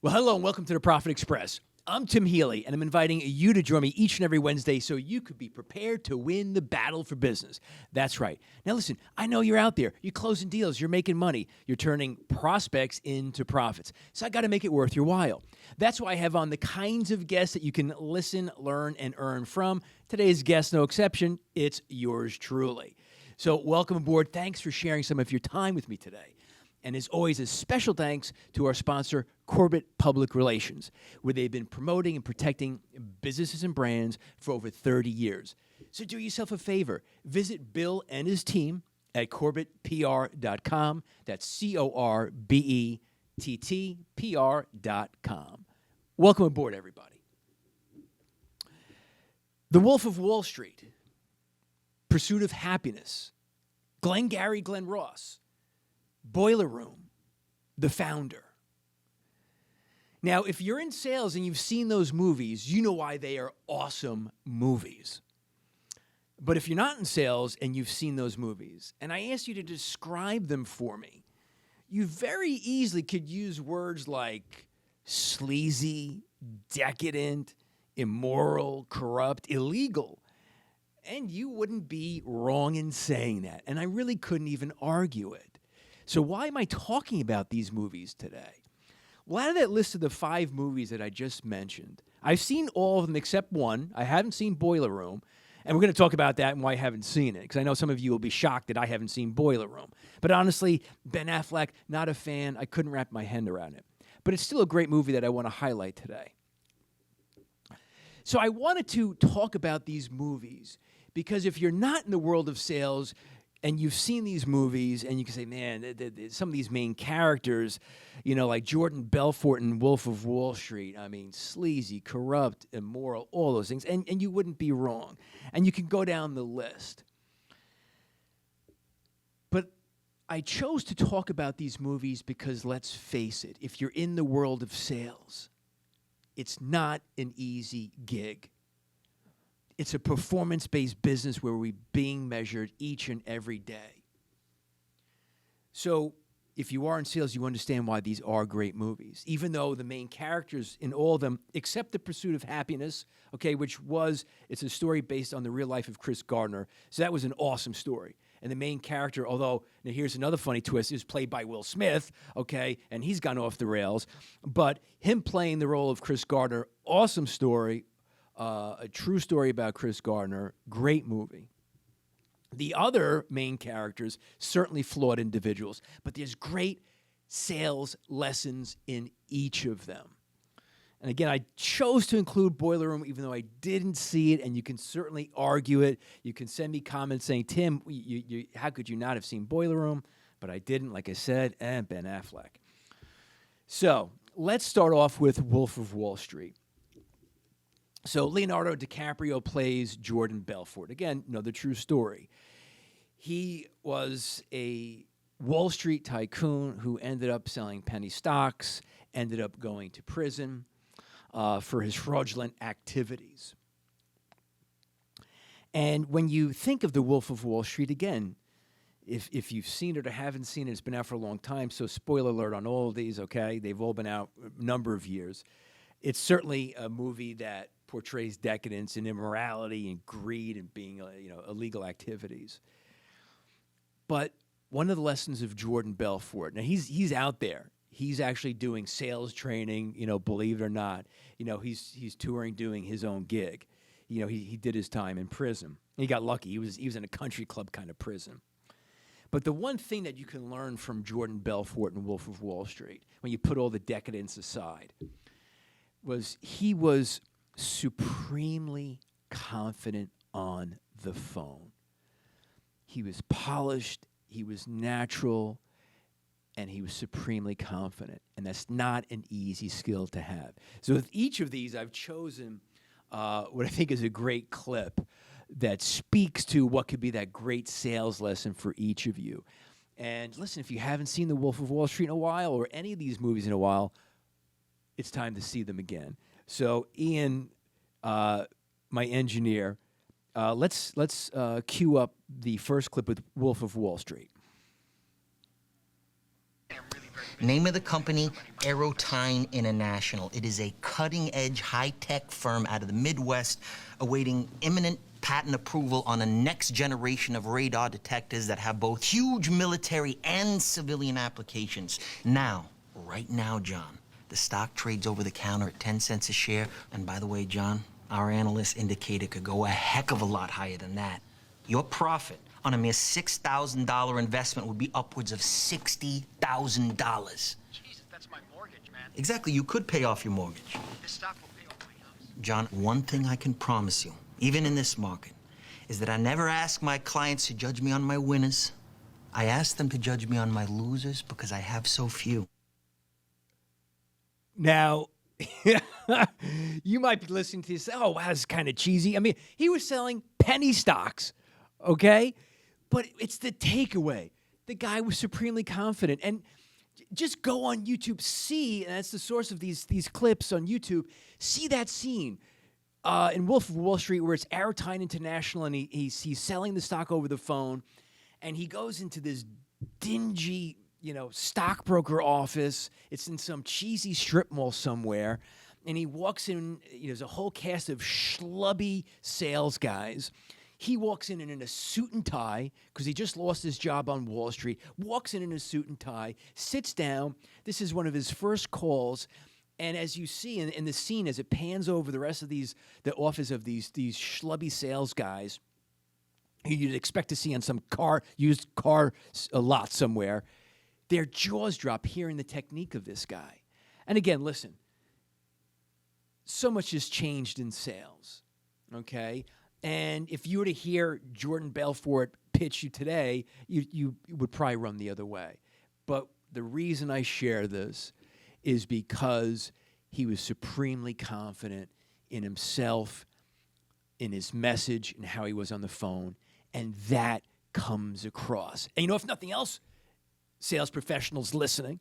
Well, hello and welcome to the Profit Express. I'm Tim Healy, and I'm inviting you to join me each and every Wednesday so you could be prepared to win the battle for business. That's right. Now listen, I know you're out there. You're closing deals. You're making money. You're turning prospects into profits. So I got to make it worth your while. That's why I have on the kinds of guests that you can listen, learn, and earn from. Today's guest, no exception, it's yours truly. So welcome aboard. Thanks for sharing some of your time with me today. And as always, a special thanks to our sponsor, Corbett Public Relations, where they've been promoting and protecting businesses and brands for over 30 years. So do yourself a favor. Visit Bill and his team at CorbettPR.com. That's CorbettPR.com. Welcome aboard, everybody. The Wolf of Wall Street, Pursuit of Happiness, Glengarry Glen Ross, Boiler Room, The Founder. Now, if you're in sales and you've seen those movies, you know why they are awesome movies. But if you're not in sales and you've seen those movies, and I ask you to describe them for me, you very easily could use words like sleazy, decadent, immoral, corrupt, illegal. And you wouldn't be wrong in saying that. And I really couldn't even argue it. So why am I talking about these movies today? Well, out of that list of the 5 movies that I just mentioned, I've seen all of them except one. I haven't seen Boiler Room, and we're going to talk about that and why I haven't seen it, because I know some of you will be shocked that I haven't seen Boiler Room. But honestly, Ben Affleck, not a fan. I couldn't wrap my head around it. But it's still a great movie that I want to highlight today. So I wanted to talk about these movies because if you're not in the world of sales, and you've seen these movies, and you can say, man, some of these main characters, you know, like Jordan Belfort in Wolf of Wall Street, I mean, sleazy, corrupt, immoral, all those things, and you wouldn't be wrong. And you can go down the list. But I chose to talk about these movies because, let's face it, if you're in the world of sales, it's not an easy gig. It's a performance-based business where we're being measured each and every day. So if you are in sales, you understand why these are great movies, even though the main characters in all of them, except The Pursuit of Happiness, okay, it's a story based on the real life of Chris Gardner. So that was an awesome story. And the main character, although, now here's another funny twist, is played by Will Smith, okay, and he's gone off the rails. But him playing the role of Chris Gardner, awesome story. A true story about Chris Gardner, great movie. The other main characters, certainly flawed individuals, but there's great sales lessons in each of them. And again, I chose to include Boiler Room, even though I didn't see it, and you can certainly argue it. You can send me comments saying, Tim, how could you not have seen Boiler Room? But I didn't, like I said, and Ben Affleck. So let's start off with Wolf of Wall Street. So Leonardo DiCaprio plays Jordan Belfort. Again, the true story. He was a Wall Street tycoon who ended up selling penny stocks, ended up going to prison for his fraudulent activities. And when you think of The Wolf of Wall Street, again, if you've seen it or haven't seen it, it's been out for a long time, so spoiler alert on all of these, okay? They've all been out a number of years. It's certainly a movie that portrays decadence and immorality and greed and being, illegal activities. But one of the lessons of Jordan Belfort, now he's out there. He's actually doing sales training, believe it or not. He's touring, doing his own gig. He did his time in prison. He got lucky. He was in a country club kind of prison. But the one thing that you can learn from Jordan Belfort and Wolf of Wall Street, when you put all the decadence aside, was he was supremely confident on the phone. He was polished, he was natural, and he was supremely confident. And that's not an easy skill to have. So with each of these, I've chosen what I think is a great clip that speaks to what could be that great sales lesson for each of you. And listen, if you haven't seen The Wolf of Wall Street in a while, or any of these movies in a while, it's time to see them again. So Ian, my engineer, let's cue up the first clip with Wolf of Wall Street. I'm really very Name of the company, Aerotine International. It is a cutting-edge, high-tech firm out of the Midwest awaiting imminent patent approval on a next generation of radar detectors that have both huge military and civilian applications. Now, right now, John, the stock trades over the counter at 10 cents a share. And by the way, John, our analysts indicate it could go a heck of a lot higher than that. Your profit on a mere $6,000 investment would be upwards of $60,000. Jesus, that's my mortgage, man. Exactly, you could pay off your mortgage. This stock will pay off my house. John, one thing I can promise you, even in this market, is that I never ask my clients to judge me on my winners. I ask them to judge me on my losers because I have so few. Now, you might be listening to this, oh, wow, that's kind of cheesy. I mean, he was selling penny stocks, okay? But it's the takeaway. The guy was supremely confident. And just go on YouTube, see, and that's the source of these clips on YouTube, see that scene in Wolf of Wall Street where it's Aerotine International and he's selling the stock over the phone, and he goes into this dingy, stockbroker office. It's in some cheesy strip mall somewhere. And he walks in, there's a whole cast of schlubby sales guys. He walks in a suit and tie because he just lost his job on Wall Street, walks in a suit and tie, sits down. This is one of his first calls. And as you see in the scene, as it pans over the rest of the office of these schlubby sales guys, who you'd expect to see on some used car lot somewhere, their jaws drop hearing the technique of this guy. And again, listen, so much has changed in sales, okay? And if you were to hear Jordan Belfort pitch you today, you would probably run the other way. But the reason I share this is because he was supremely confident in himself, in his message, and how he was on the phone, and that comes across. And if nothing else, sales professionals listening,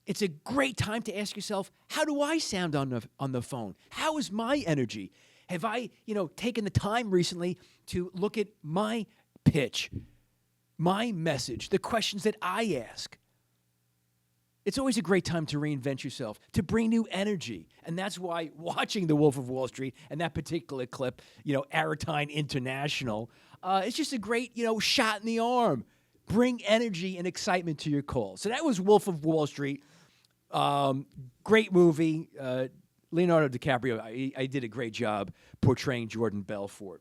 it's a great time to ask yourself, how do I sound on the phone? How is my energy? Have I, taken the time recently to look at my pitch, my message, the questions that I ask? It's always a great time to reinvent yourself, to bring new energy. And that's why watching The Wolf of Wall Street and that particular clip, Aerotine International, it's just a great, shot in the arm. Bring energy and excitement to your call. So that was Wolf of Wall Street. Great movie. Leonardo DiCaprio, I did a great job portraying Jordan Belfort.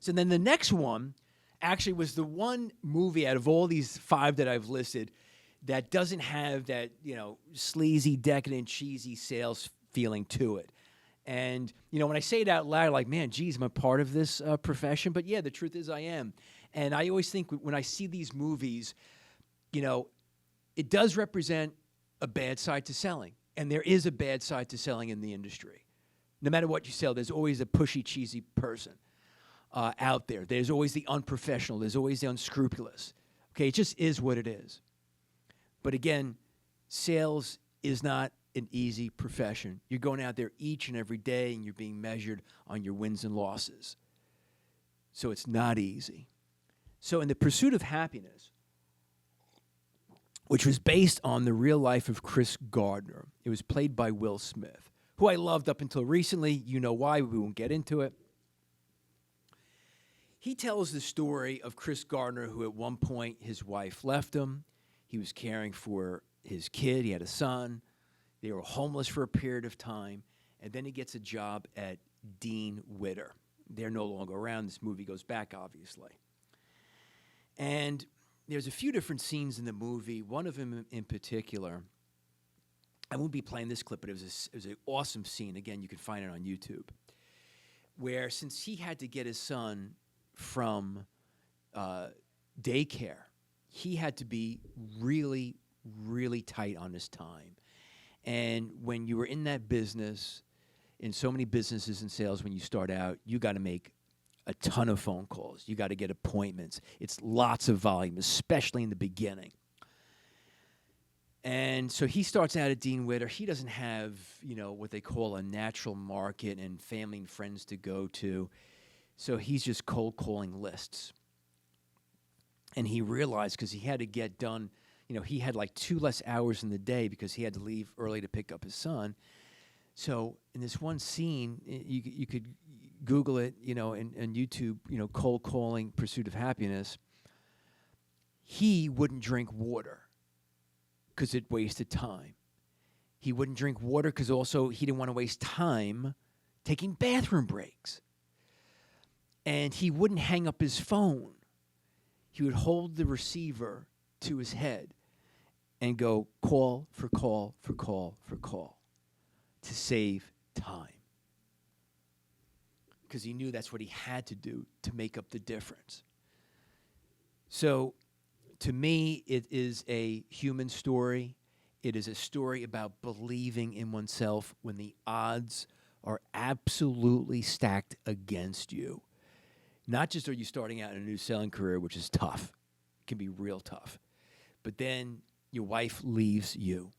So then the next one actually was the one movie out of all these 5 that I've listed that doesn't have that, sleazy, decadent, cheesy sales feeling to it. And, when I say it out loud, like, man, geez, am I part of this profession? But yeah, the truth is I am. And I always think when I see these movies, it does represent a bad side to selling. And there is a bad side to selling in the industry. No matter what you sell, there's always a pushy, cheesy person out there. There's always the unprofessional. There's always the unscrupulous. Okay, it just is what it is. But again, sales is not an easy profession. You're going out there each and every day, and you're being measured on your wins and losses. So it's not easy. So in The Pursuit of Happiness, which was based on the real life of Chris Gardner, it was played by Will Smith, who I loved up until recently. You know why. We won't get into it. He tells the story of Chris Gardner, who at one point his wife left him. He was caring for his kid. He had a son. They were homeless for a period of time. And then he gets a job at Dean Witter. They're no longer around. This movie goes back, obviously. And there's a few different scenes in the movie. One of them in particular, I won't be playing this clip, but it was an awesome scene. Again, you can find it on YouTube, where since he had to get his son from daycare, he had to be really, really tight on his time. And when you were in that business, in so many businesses and sales, when you start out, you got to make a ton of phone calls. You got to get appointments. It's lots of volume, especially in the beginning. And so he starts out at Dean Witter. He doesn't have, what they call a natural market and family and friends to go to. So he's just cold calling lists. And he realized, because he had to get done, he had like 2 less hours in the day because he had to leave early to pick up his son. So in this one scene, you could Google it, and YouTube, cold calling, pursuit of happiness. He wouldn't drink water because it wasted time. He wouldn't drink water because also he didn't want to waste time taking bathroom breaks. And he wouldn't hang up his phone. He would hold the receiver to his head and go call for call for call for call to save time. Because he knew that's what he had to do to make up the difference. So, to me, it is a human story. It is a story about believing in oneself when the odds are absolutely stacked against you. Not just are you starting out in a new selling career, which is tough. It can be real tough. But then your wife leaves you.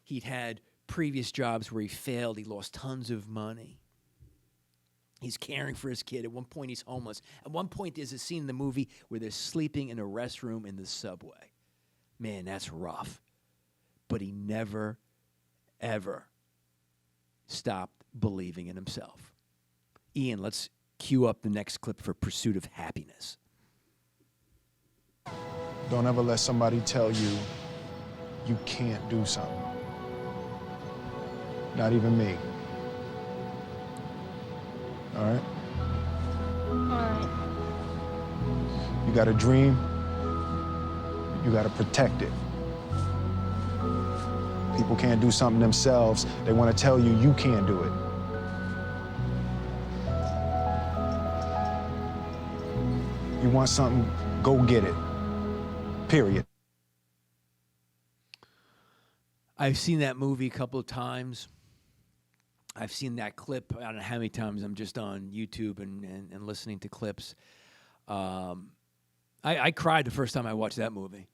He'd had previous jobs where he failed. He lost tons of money. He's caring for his kid. At one point, he's homeless. At one point, there's a scene in the movie where they're sleeping in a restroom in the subway. Man, that's rough. But he never, ever stopped believing in himself. Ian, let's cue up the next clip for Pursuit of Happiness. Don't ever let somebody tell you you can't do something. Not even me. All right? All right. You got a dream, you got to protect it. People can't do something themselves. They want to tell you you can't do it. You want something, go get it. Period. I've seen that movie a couple of times. I've seen that clip, I don't know how many times. I'm just on YouTube and listening to clips. I cried the first time I watched that movie.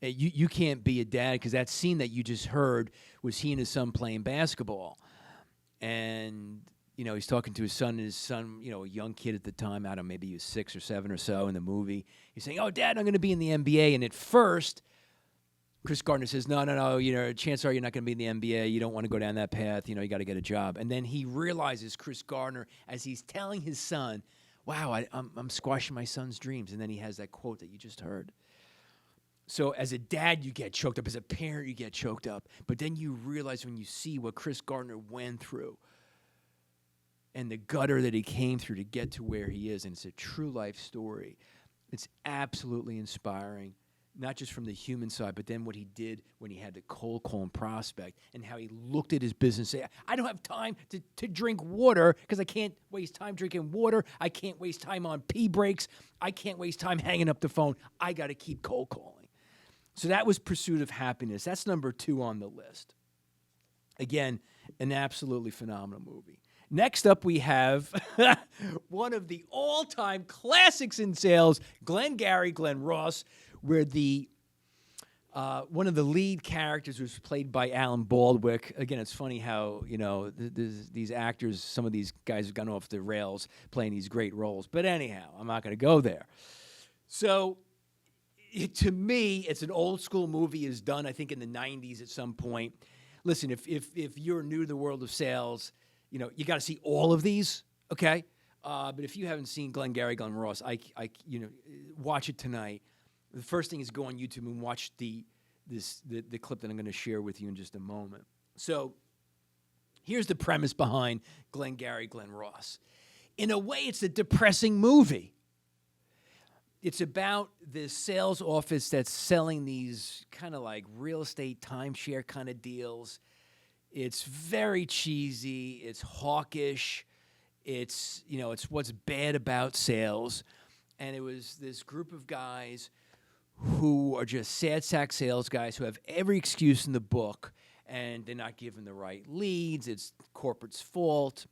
You can't be a dad, because that scene that you just heard was he and his son playing basketball. And, he's talking to his son, a young kid at the time, I don't know, maybe he was 6 or 7 or so in the movie. He's saying, "Oh, Dad, I'm going to be in the NBA." And at first, Chris Gardner says, no, chances are you're not going to be in the NBA. You don't want to go down that path. You got to get a job. And then he realizes, Chris Gardner, as he's telling his son, wow, I'm squashing my son's dreams. And then he has that quote that you just heard. So as a dad, you get choked up. As a parent, you get choked up. But then you realize when you see what Chris Gardner went through and the gutter that he came through to get to where he is, and it's a true life story. It's absolutely inspiring. Not just from the human side, but then what he did when he had the cold call and prospect, and how he looked at his business and said, I don't have time to drink water because I can't waste time drinking water. I can't waste time on pee breaks. I can't waste time hanging up the phone. I got to keep cold calling. So that was Pursuit of Happiness. That's number 2 on the list. Again, an absolutely phenomenal movie. Next up, we have one of the all-time classics in sales, Glengarry Glen Ross, where one of the lead characters was played by Alan Baldwin. Again, it's funny how, these actors, some of these guys have gone off the rails playing these great roles. But anyhow, I'm not going to go there. So, to me, it's an old school movie. It's done, I think, in the 90s at some point. Listen, if you're new to the world of sales, you got to see all of these, okay? But if you haven't seen Glengarry Glen Ross, watch it tonight. The first thing is go on YouTube and watch the clip that I'm going to share with you in just a moment. So here's the premise behind Glengarry Glen Ross. In a way, it's a depressing movie. It's about this sales office that's selling these kind of like real estate timeshare kind of deals. It's very cheesy. It's hawkish. It's what's bad about sales. And it was this group of guys who are just sad sack sales guys who have every excuse in the book, and they're not given the right leads. It's corporate's fault.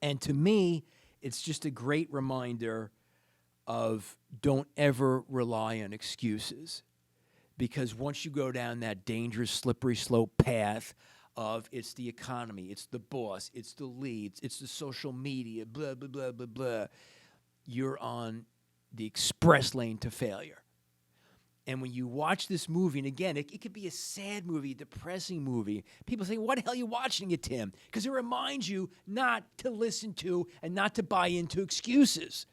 And to me, it's just a great reminder of don't ever rely on excuses. Because once you go down that dangerous, slippery slope path of it's the economy, it's the boss, it's the leads, it's the social media, blah, blah, blah, blah, blah, you're on the express lane to failure. And when you watch this movie, and again, it could be a sad movie, a depressing movie. People say, "What the hell are you watching it, Tim?" Because it reminds you not to listen to and not to buy into excuses.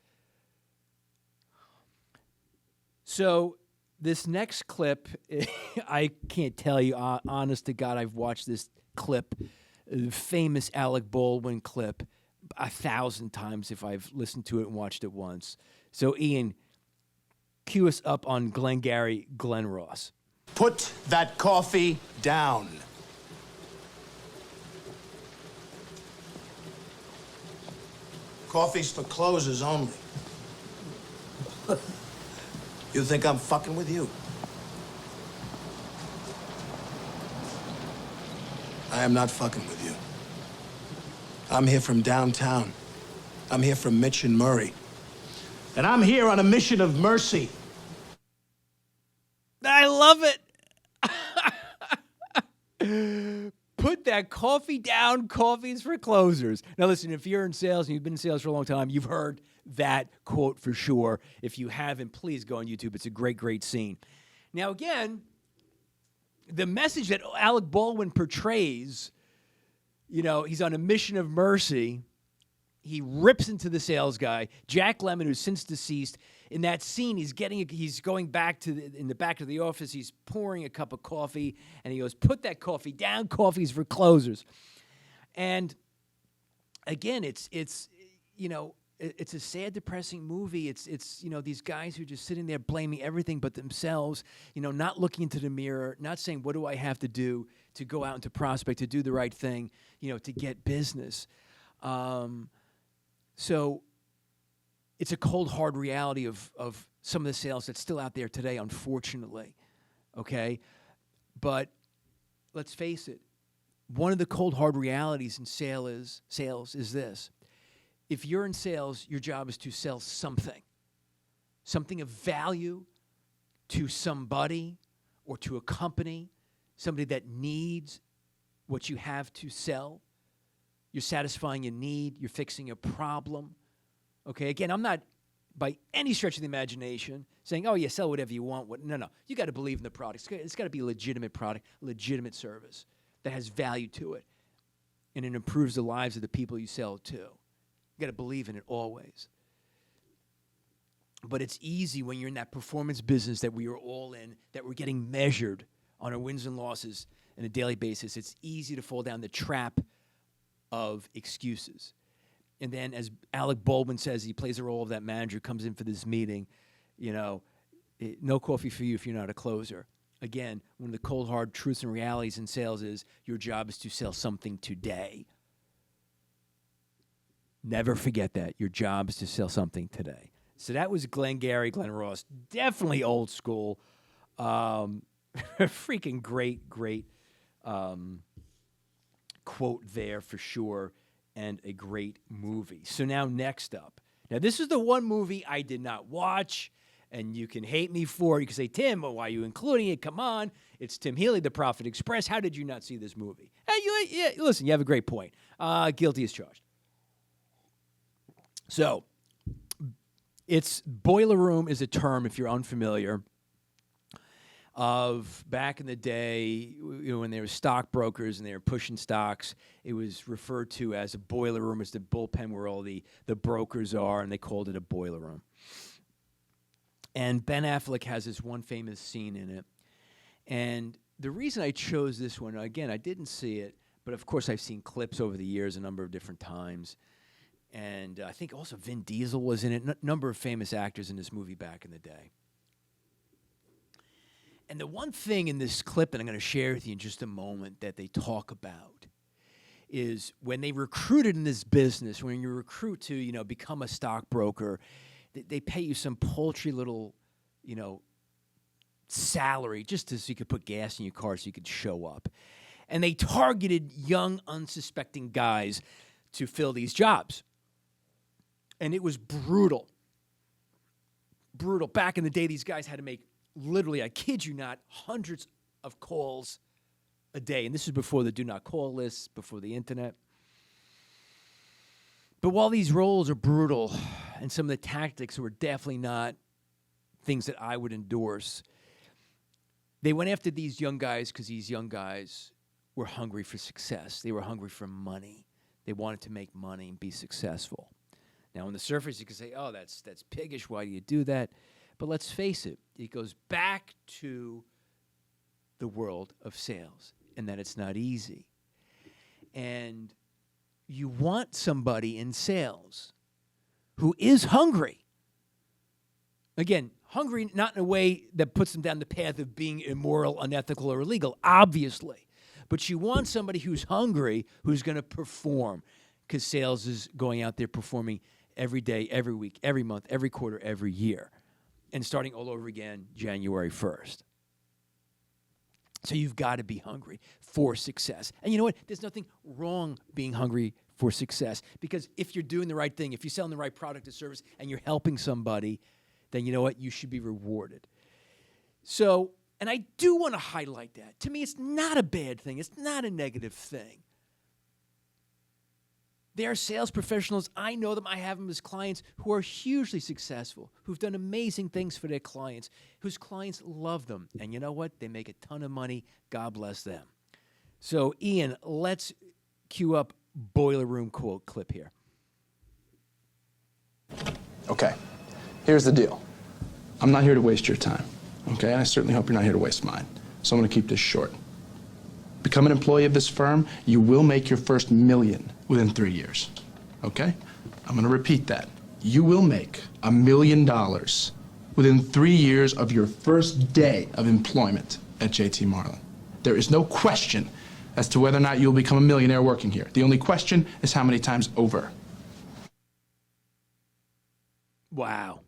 So this next clip, I can't tell you, honest to God, I've watched this clip, the famous Alec Baldwin clip, 1,000 times if I've listened to it and watched it once. So Ian, cue us up on Glengarry Glen Ross. Put that coffee down. Coffee's for closers only. You think I'm fucking with you? I am not fucking with you. I'm here from downtown. I'm here from Mitch and Murray. And I'm here on a mission of mercy. I love it. Put that coffee down. Coffee's for closers. Now, listen, if you're in sales and you've been in sales for a long time, you've heard that quote for sure. If you haven't, please go on YouTube. It's a great, great scene. Now, again, the message that Alec Baldwin portrays, you know, he's on a mission of mercy. He rips into the sales guy, Jack Lemmon, who's since deceased. In that scene, he's going back in the back of the office. He's pouring a cup of coffee, and he goes, "Put that coffee down. Coffee's for closers." And again, it's you know, it's a sad, depressing movie. It's you know, these guys who are just sitting there blaming everything but themselves. You know, not looking into the mirror, not saying, "What do I have to do to go out into prospect, to do the right thing, you know, to get business." So it's a cold, hard reality of some of the sales that's still out there today, unfortunately, okay? But let's face it, one of the cold, hard realities in sales is this. If you're in sales, your job is to sell something of value to somebody or to a company, somebody that needs what you have to sell. You're satisfying a need. You're fixing a problem. Okay, again, I'm not by any stretch of the imagination saying, "Oh, yeah, sell whatever you want." No. You got to believe in the product. It's got to be a legitimate product, legitimate service that has value to it, and it improves the lives of the people you sell it to. You got to believe in it always. But it's easy when you're in that performance business that we are all in, that we're getting measured on our wins and losses on a daily basis. It's easy to fall down the trap of excuses. And then, as Alec Baldwin says, he plays the role of that manager, comes in for this meeting, you know, no coffee for you if you're not a closer. Again, one of the cold, hard truths and realities in sales is your job is to sell something today. Never forget that. Your job is to sell something today. So that was Glengarry Glen Ross. Definitely old school. Freaking great quote there for sure, and a great movie. So now next up. Now this is the one movie I did not watch, and you can hate me for it. You can say, "Tim, well, why are you including it? Come on. It's Tim Healy, The Profit Express. How did you not see this movie?" Hey, listen, you have a great point. Guilty as charged. So, it's boiler room is a term, if you're unfamiliar, of back in the day, you know, when there were stockbrokers and they were pushing stocks. It was referred to as a boiler room, as the bullpen where all the brokers are, and they called it a boiler room. And Ben Affleck has this one famous scene in it. And the reason I chose this one, again, I didn't see it, but of course I've seen clips over the years a number of different times. And I think also Vin Diesel was in it, number of famous actors in this movie back in the day. And the one thing in this clip that I'm going to share with you in just a moment that they talk about is when they recruited in this business, when you recruit to, you know, become a stockbroker, they pay you some paltry little, you know, salary just so you could put gas in your car so you could show up. And they targeted young, unsuspecting guys to fill these jobs. And it was brutal. Brutal. Back in the day, these guys had to make literally, I kid you not, hundreds of calls a day. And this is before the do not call lists, before the internet. But while these roles are brutal and some of the tactics were definitely not things that I would endorse, They went after these young guys because these young guys were hungry for success. They were hungry for money. They wanted to make money and be successful. Now, on the surface, you can say, oh, that's piggish. Why do you do that? But let's face it. It goes back to the world of sales and that it's not easy. And you want somebody in sales who is hungry. Again, hungry not in a way that puts them down the path of being immoral, unethical, or illegal, obviously. But you want somebody who's hungry, who's going to perform, because sales is going out there performing every day, every week, every month, every quarter, every year, and starting all over again January 1st. So you've got to be hungry for success. And you know what? There's nothing wrong being hungry for success, because if you're doing the right thing, if you're selling the right product or service, and you're helping somebody, then you know what? You should be rewarded. So, and I do want to highlight that. To me, it's not a bad thing. It's not a negative thing. There are sales professionals, I know them, I have them as clients, who are hugely successful, who've done amazing things for their clients, whose clients love them. And you know what? They make a ton of money. God bless them. So, Ian, let's cue up Boiler Room quote clip here. Okay, here's the deal. I'm not here to waste your time, okay? And I certainly hope you're not here to waste mine. So I'm gonna keep this short. Become an employee of this firm, you will make your first $1 million within 3 years, okay? I'm gonna repeat that. You will make $1 million within 3 years of your first day of employment at JT Marlin. There is no question as to whether or not you'll become a millionaire working here. The only question is how many times over. Wow.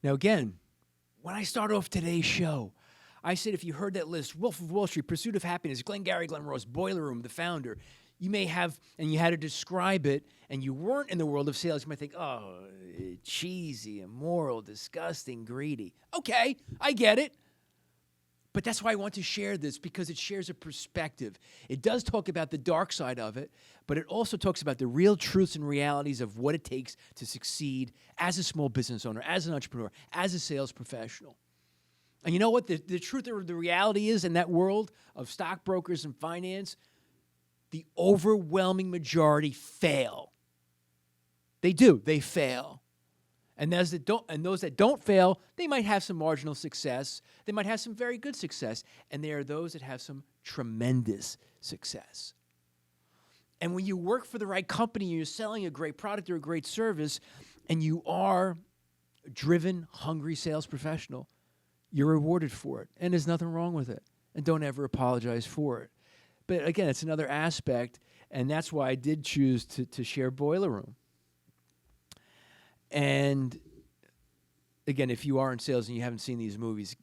Now, again, when I start off today's show, I said if you heard that list, Wolf of Wall Street, Pursuit of Happiness, Glengarry Glen Ross, Boiler Room, The Founder, you may have, and you had to describe it, and you weren't in the world of sales, you might think, oh, cheesy, immoral, disgusting, greedy. Okay, I get it. But that's why I want to share this, because it shares a perspective. It does talk about the dark side of it, but it also talks about the real truths and realities of what it takes to succeed as a small business owner, as an entrepreneur, as a sales professional. And you know what? The truth or the reality is in that world of stockbrokers and finance, the overwhelming majority fail. They do. They fail. And those that don't fail, they might have some marginal success. They might have some very good success. And there are those that have some tremendous success. And when you work for the right company, and you're selling a great product or a great service, and you are a driven, hungry sales professional, you're rewarded for it. And there's nothing wrong with it. And don't ever apologize for it. But again, it's another aspect, and that's why I did choose to share Boiler Room. And again, if you are in sales and you haven't seen these movies,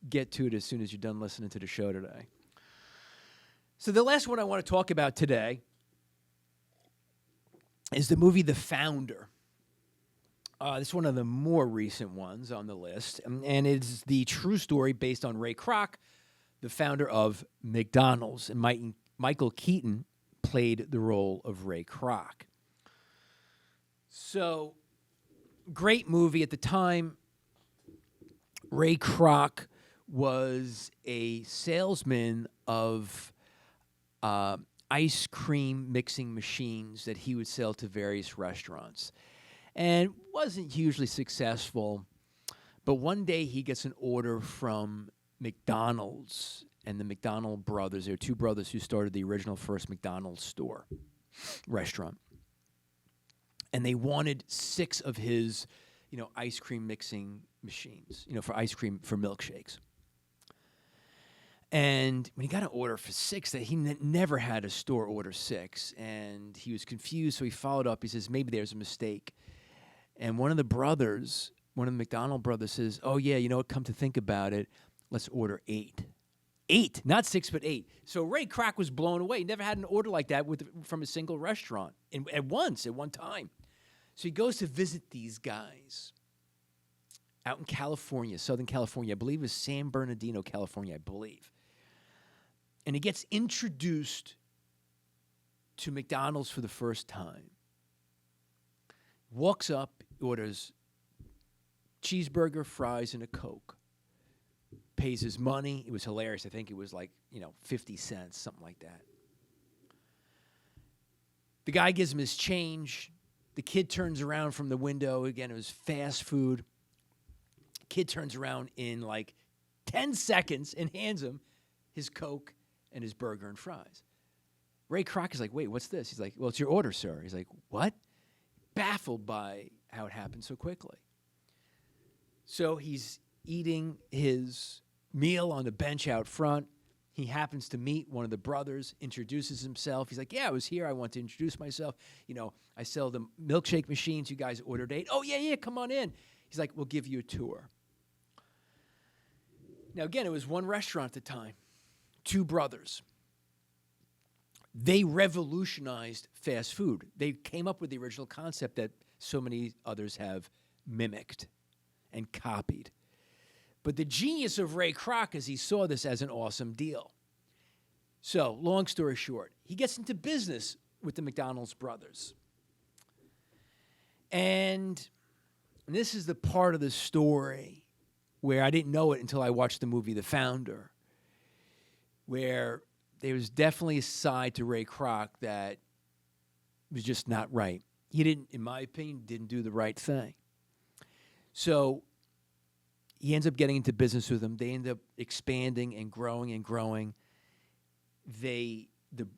get to it as soon as you're done listening to the show today. So the last one I want to talk about today is the movie The Founder. This is one of the more recent ones on the list, and it's the true story based on Ray Kroc, the founder of McDonald's. And Michael Keaton played the role of Ray Kroc. So, great movie. At the time, Ray Kroc was a salesman of ice cream mixing machines that he would sell to various restaurants. And wasn't hugely successful, but one day he gets an order from McDonald's and the McDonald brothers. There are two brothers who started the original first McDonald's restaurant. And they wanted 6 of his, ice cream mixing machines, for ice cream, for milkshakes. And when he got an order for 6, that he never had a store order 6, and he was confused, so he followed up. He says, maybe there's a mistake. And one of the McDonald brothers says, oh, yeah, you know what, come to think about it, let's order 8. 8, not 6, but 8. So Ray Kroc was blown away. He never had an order like that from a single restaurant at one time. So he goes to visit these guys out in California, Southern California. I believe it was San Bernardino, California, I believe. And he gets introduced to McDonald's for the first time. Walks up, orders cheeseburger, fries, and a Coke. pays his money. It was hilarious. I think it was like, 50 cents, something like that. The guy gives him his change. The kid turns around from the window. Again, it was fast food. Kid turns around in like 10 seconds and hands him his Coke and his burger and fries. Ray Kroc is like, wait, what's this? He's like, well, it's your order, sir. He's like, what? Baffled by how it happened so quickly. So he's eating his meal on the bench out front. He happens to meet one of the brothers, introduces himself. He's like, yeah, I was here. I want to introduce myself. I sell the milkshake machines. You guys ordered 8. Oh, yeah, come on in. He's like, we'll give you a tour. Now, again, it was one restaurant at the time, 2 brothers. They revolutionized fast food. They came up with the original concept that so many others have mimicked and copied. But the genius of Ray Kroc is he saw this as an awesome deal. So, long story short, he gets into business with the McDonald's brothers. And this is the part of the story where I didn't know it until I watched the movie The Founder, where there was definitely a side to Ray Kroc that was just not right. He didn't, in my opinion, didn't do the right thing. So he ends up getting into business with them. They end up expanding and growing and growing. The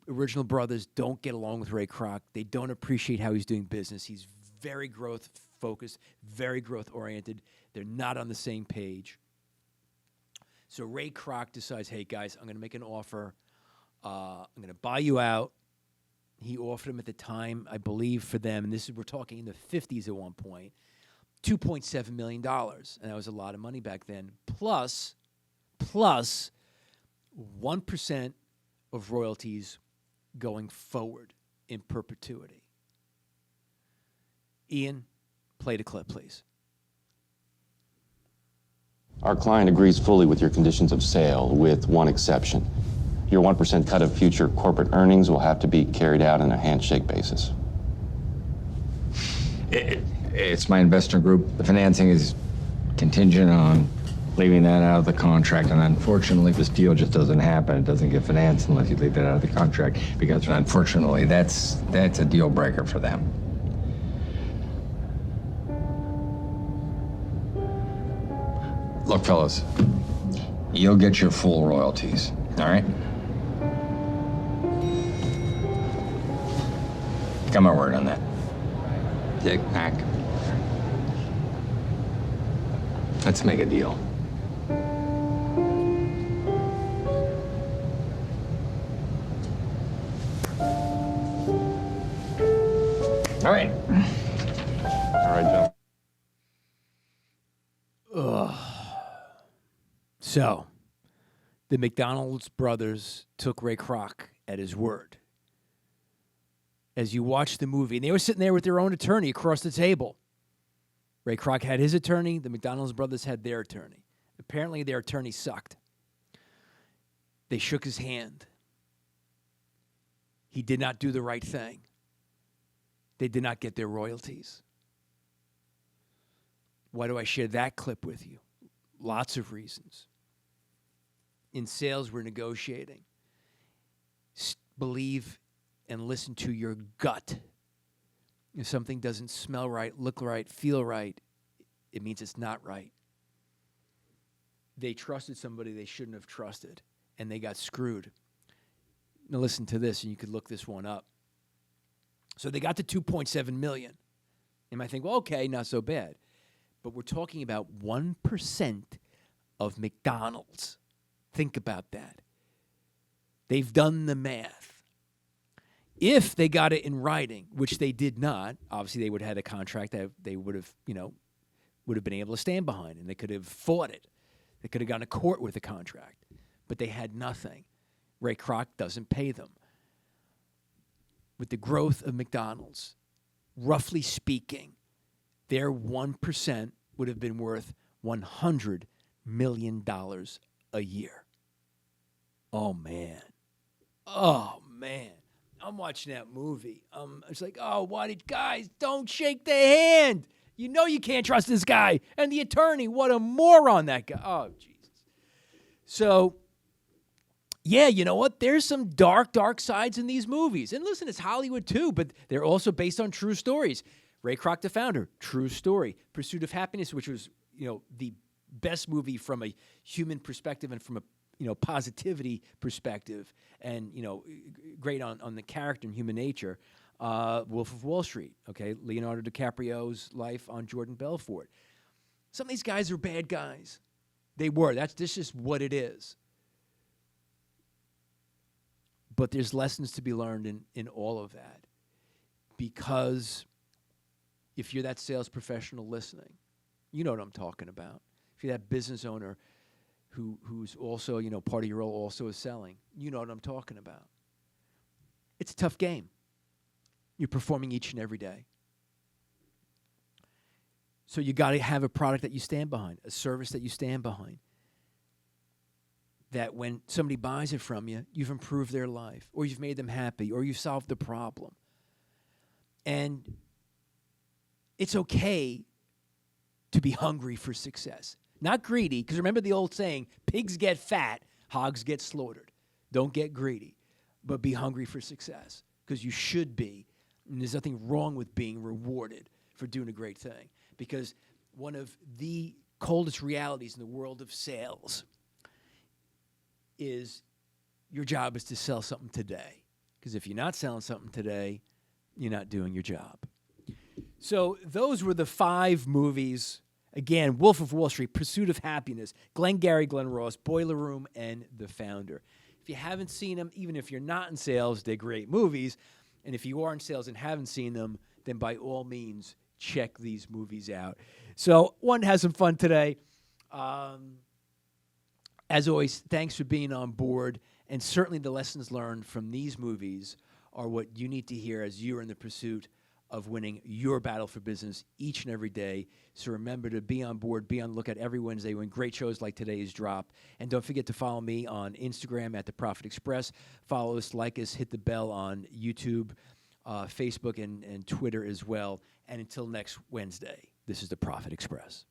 original brothers don't get along with Ray Kroc. They don't appreciate how he's doing business. He's very growth-focused, very growth-oriented. They're not on the same page. So Ray Kroc decides, hey, guys, I'm going to make an offer. I'm going to buy you out. He offered him at the time, I believe, for them, and we're talking in the 50s at one point, $2.7 million. And that was a lot of money back then. Plus 1% of royalties going forward in perpetuity. Ian, play the clip, please. Our client agrees fully with your conditions of sale, with one exception. Your 1% cut of future corporate earnings will have to be carried out on a handshake basis. It's my investor group. The financing is contingent on leaving that out of the contract, and unfortunately, this deal just doesn't happen. It doesn't get financed unless you leave that out of the contract, because unfortunately, that's a deal breaker for them. Look, fellas, you'll get your full royalties, all right? Got my word on that. Dick, Mac. Let's make a deal. All right. All right, John. So, the McDonald's brothers took Ray Kroc at his word. As you watch the movie, and they were sitting there with their own attorney across the table. Ray Kroc had his attorney, the McDonald's brothers had their attorney. Apparently, their attorney sucked. They shook his hand. He did not do the right thing. They did not get their royalties. Why do I share that clip with you? Lots of reasons. In sales, we're negotiating. Believe and listen to your gut. If something doesn't smell right, look right, feel right, it means it's not right. They trusted somebody they shouldn't have trusted, and they got screwed. Now listen to this, and you could look this one up. So they got to $2.7 million. You might think, well, okay, not so bad. But we're talking about 1% of McDonald's. Think about that. They've done the math. If they got it in writing, which they did not, obviously they would have had a contract that they would have been able to stand behind, and they could have fought it. They could have gone to court with the contract, but they had nothing. Ray Kroc doesn't pay them. With the growth of McDonald's, roughly speaking, their 1% would have been worth $100 million a year. Oh, man. I'm watching that movie. It's like, guys, don't shake the hand. You know you can't trust this guy. And the attorney, what a moron that guy. Oh, Jesus. So, yeah, you know what? There's some dark, dark sides in these movies. And listen, it's Hollywood too, but they're also based on true stories. Ray Kroc, the founder, true story. Pursuit of Happiness, which was, the best movie from a human perspective and from a, positivity perspective, and, great on the character and human nature. Wolf of Wall Street, okay? Leonardo DiCaprio's life on Jordan Belfort. Some of these guys are bad guys. They were. This is just what it is. But there's lessons to be learned in all of that. Because if you're that sales professional listening, you know what I'm talking about. If you're that business owner who's also, part of your role also is selling, you know what I'm talking about. It's a tough game. You're performing each and every day. So you got to have a product that you stand behind, a service that you stand behind. That when somebody buys it from you, you've improved their life, or you've made them happy, or you've solved the problem. And it's okay to be hungry for success. Not greedy, because remember the old saying, pigs get fat, hogs get slaughtered. Don't get greedy, but be hungry for success, because you should be. And there's nothing wrong with being rewarded for doing a great thing, because one of the coldest realities in the world of sales is your job is to sell something today. Because if you're not selling something today, you're not doing your job. So those were the 5 movies. Again, Wolf of Wall Street, Pursuit of Happiness, Glengarry Glen Ross, Boiler Room, and The Founder. If you haven't seen them, even if you're not in sales, they're great movies. And if you are in sales and haven't seen them, then by all means, check these movies out. So, one, has some fun today. As always, thanks for being on board. And certainly the lessons learned from these movies are what you need to hear as you're in the pursuit of winning your battle for business each and every day. So remember to be on board, be on the lookout every Wednesday when great shows like today's drop. And don't forget to follow me on Instagram at The Profit Express. Follow us, like us, hit the bell on YouTube, Facebook, and Twitter as well. And until next Wednesday, this is The Profit Express.